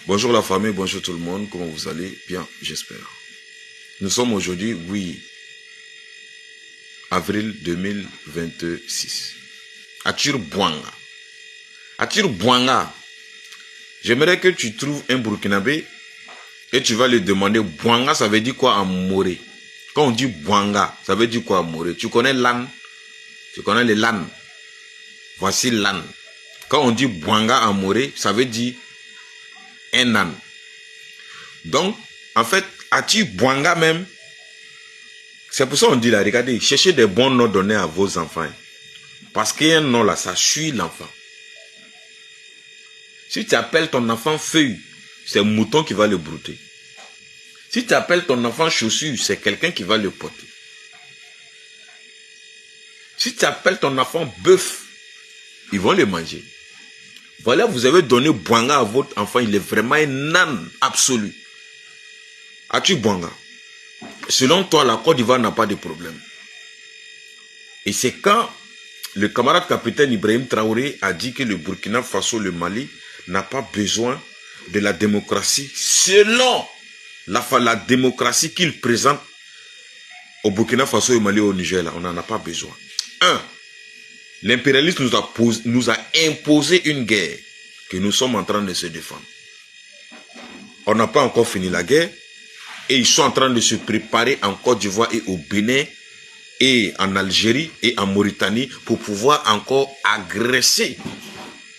Bonjour la famille, bonjour tout le monde, comment vous allez? Bien, j'espère. Nous sommes aujourd'hui, 8 avril 2026. Atir Bouanga. Atir Bouanga. J'aimerais que tu trouves un Burkinabé et tu vas lui demander Bouanga, ça veut dire quoi en moré? Quand on dit Bouanga, ça veut dire quoi en moré? Tu connais l'âne? Tu connais les l'ânes? Voici l'âne. Quand on dit Bouanga en moré, ça veut dire un âne. Donc, en fait, Atir Bouanga même, c'est pour ça qu'on dit là, regardez, cherchez des bons noms donnés à vos enfants. Parce qu'un nom là, ça suit l'enfant. Si tu appelles ton enfant feuille, c'est un mouton qui va le brouter. Si tu appelles ton enfant chaussure, c'est quelqu'un qui va le porter. Si tu appelles ton enfant bœuf, ils vont le manger. Voilà, vous avez donné Bouanga à votre enfant, il est vraiment un âne absolu. Atir Bouanga. Selon toi, la Côte d'Ivoire n'a pas de problème. Et c'est quand le camarade capitaine Ibrahim Traoré a dit que le Burkina Faso, le Mali, n'a pas besoin de la démocratie selon la démocratie qu'il présente au Burkina Faso, au Mali et au Niger. Là, on n'en a pas besoin. L'impérialisme nous a imposé une guerre que nous sommes en train de se défendre. On n'a pas encore fini la guerre et ils sont en train de se préparer en Côte d'Ivoire et au Bénin et en Algérie et en Mauritanie pour pouvoir encore agresser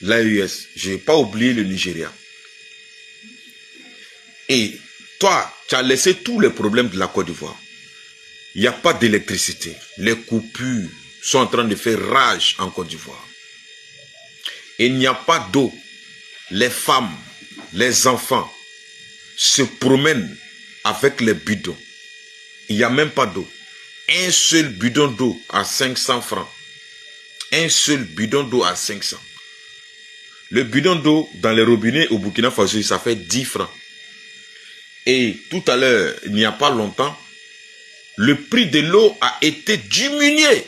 l'AES. Je n'ai pas oublié le Nigeria. Et toi, tu as laissé tous les problèmes de la Côte d'Ivoire. Il n'y a pas d'électricité. Les coupures sont en train de faire rage en Côte d'Ivoire. Il n'y a pas d'eau. Les femmes, les enfants se promènent avec les bidons. Il n'y a même pas d'eau. Un seul bidon d'eau à 500 francs. Un seul bidon d'eau à 500. Le bidon d'eau dans les robinets au Burkina Faso, ça fait 10 francs. Et tout à l'heure, il n'y a pas longtemps, le prix de l'eau a été diminué.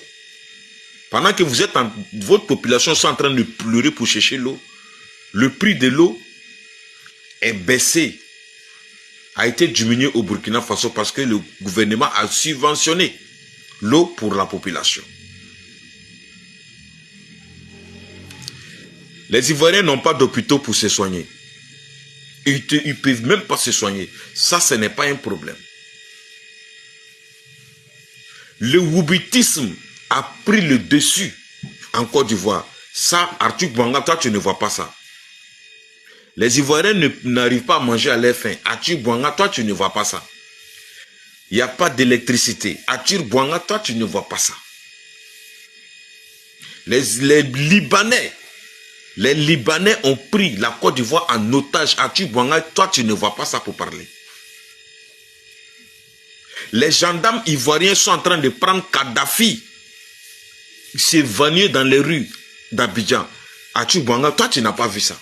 Pendant que votre population est en train de pleurer pour chercher l'eau, le prix de l'eau est baissé, a été diminué au Burkina Faso parce que le gouvernement a subventionné l'eau pour la population. Les Ivoiriens n'ont pas d'hôpitaux pour se soigner. Ils ne peuvent même pas se soigner. Ça, ce n'est pas un problème. Le woubitisme a pris le dessus en Côte d'Ivoire. Ça, Atir Bouanga, toi, tu ne vois pas ça. Les Ivoiriens n'arrivent pas à manger à leur faim. Atir Bouanga, toi, tu ne vois pas ça. Il n'y a pas d'électricité. Atir Bouanga, toi, tu ne vois pas ça. Les Libanais ont pris la Côte d'Ivoire en otage. Atir Bouanga, toi, tu ne vois pas ça pour parler. Les gendarmes ivoiriens sont en train de prendre Kadhafi, s'évanouir dans les rues d'Abidjan. Atir Bouanga, toi, tu n'as pas vu ça.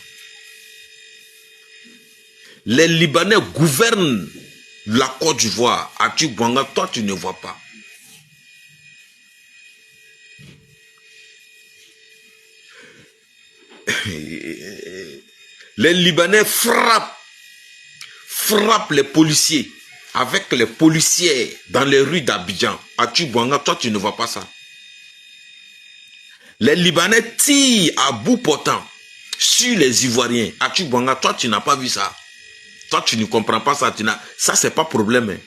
Les Libanais gouvernent la Côte d'Ivoire. Atir Bouanga, toi, tu ne vois pas. Les Libanais frappent les policiers avec les policières dans les rues d'Abidjan. Atir Bouanga, toi, tu ne vois pas ça. Les Libanais tirent à bout portant sur les Ivoiriens. Atir Bouanga, toi, tu n'as pas vu ça. Toi, tu ne comprends pas ça. Ça, c'est pas problème. Hein.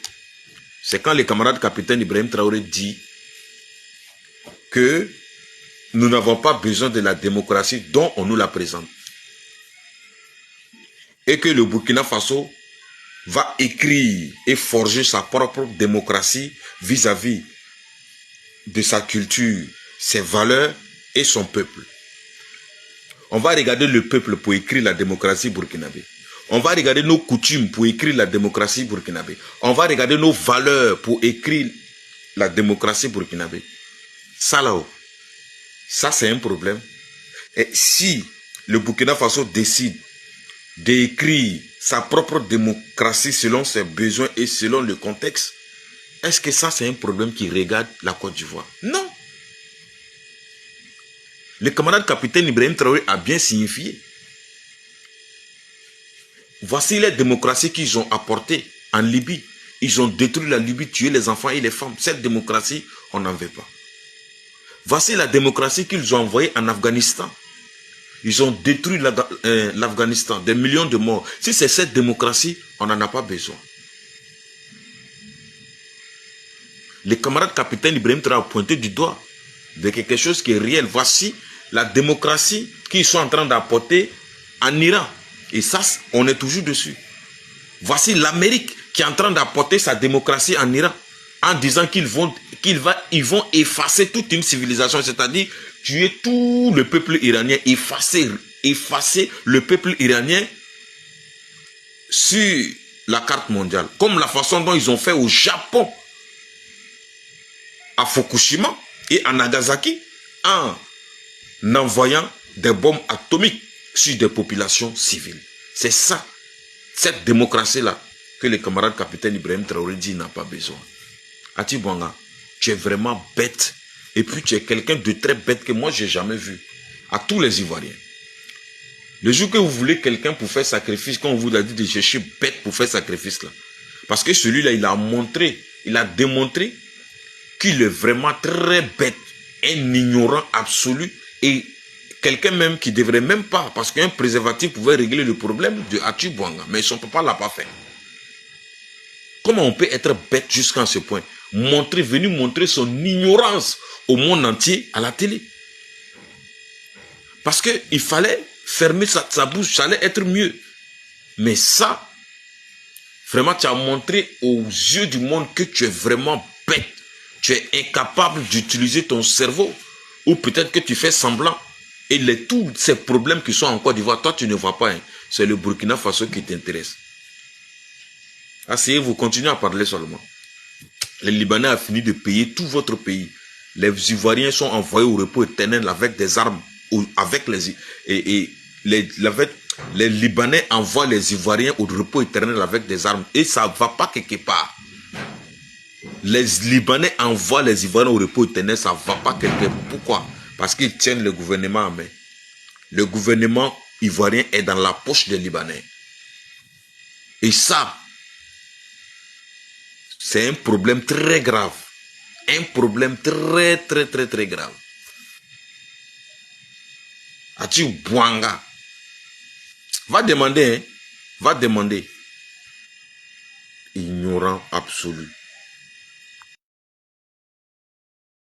C'est quand le camarade capitaine Ibrahim Traoré dit que nous n'avons pas besoin de la démocratie dont on nous la présente. Et que le Burkina Faso va écrire et forger sa propre démocratie vis-à-vis de sa culture, ses valeurs et son peuple. On va regarder le peuple pour écrire la démocratie burkinabé. On va regarder nos coutumes pour écrire la démocratie burkinabé. On va regarder nos valeurs pour écrire la démocratie burkinabé. Ça là-haut, ça c'est un problème. Et si le Burkina Faso décide d'écrire sa propre démocratie selon ses besoins et selon le contexte, est-ce que ça c'est un problème qui regarde la Côte d'Ivoire? Non. Le camarade capitaine Ibrahim Traoré a bien signifié. Voici les démocraties qu'ils ont apportées en Libye. Ils ont détruit la Libye, tué les enfants et les femmes. Cette démocratie, on n'en veut pas. Voici la démocratie qu'ils ont envoyée en Afghanistan. Ils ont détruit l'Afghanistan, des millions de morts. Si c'est cette démocratie, on n'en a pas besoin. Les camarades capitaines Ibrahim Traoré ont pointé du doigt de quelque chose qui est réel. Voici la démocratie qu'ils sont en train d'apporter en Iran. Et ça, on est toujours dessus. Voici l'Amérique qui est en train d'apporter sa démocratie en Iran en disant qu'ils vont effacer toute une civilisation, c'est-à-dire tuer tout le peuple iranien, effacer le peuple iranien sur la carte mondiale. Comme la façon dont ils ont fait au Japon, à Fukushima et à Nagasaki, en envoyant des bombes atomiques sur des populations civiles. C'est ça, cette démocratie-là, que le camarade capitaine Ibrahim Traoré dit n'a pas besoin. Ati Bouanga, tu es vraiment bête. Et puis tu es quelqu'un de très bête que moi j'ai jamais vu. À tous les Ivoiriens. Le jour que vous voulez quelqu'un pour faire sacrifice, quand on vous a dit de chercher bête pour faire sacrifice là. Parce que celui-là, il a démontré qu'il est vraiment très bête, un ignorant absolu et quelqu'un même qui ne devrait même pas, parce qu'un préservatif pouvait régler le problème de Ati Bouanga, mais son papa ne l'a pas fait. Comment on peut être bête jusqu'à ce point? Venir montrer son ignorance au monde entier à la télé. Parce qu'il fallait fermer sa bouche, ça allait être mieux. Mais ça, vraiment, tu as montré aux yeux du monde que tu es vraiment bête. Tu es incapable d'utiliser ton cerveau. Ou peut-être que tu fais semblant. Et tous ces problèmes qui sont en Côte d'Ivoire, toi tu ne vois pas. Hein. C'est le Burkina Faso qui t'intéresse. Asseyez-vous, continuez à parler seulement. Les Libanais ont fini de payer tout votre pays. Les Ivoiriens sont envoyés au repos éternel avec des armes. Les Libanais envoient les Ivoiriens au repos éternel avec des armes. Et ça ne va pas quelque part. Les Libanais envoient les Ivoiriens au repos éternel, ça ne va pas quelque part. Pourquoi? Parce qu'ils tiennent le gouvernement en main. Le gouvernement ivoirien est dans la poche des Libanais. Et ça, c'est un problème très grave. Un problème très grave. Ati Bouanga. Va demander, hein. Va demander. Ignorant absolu.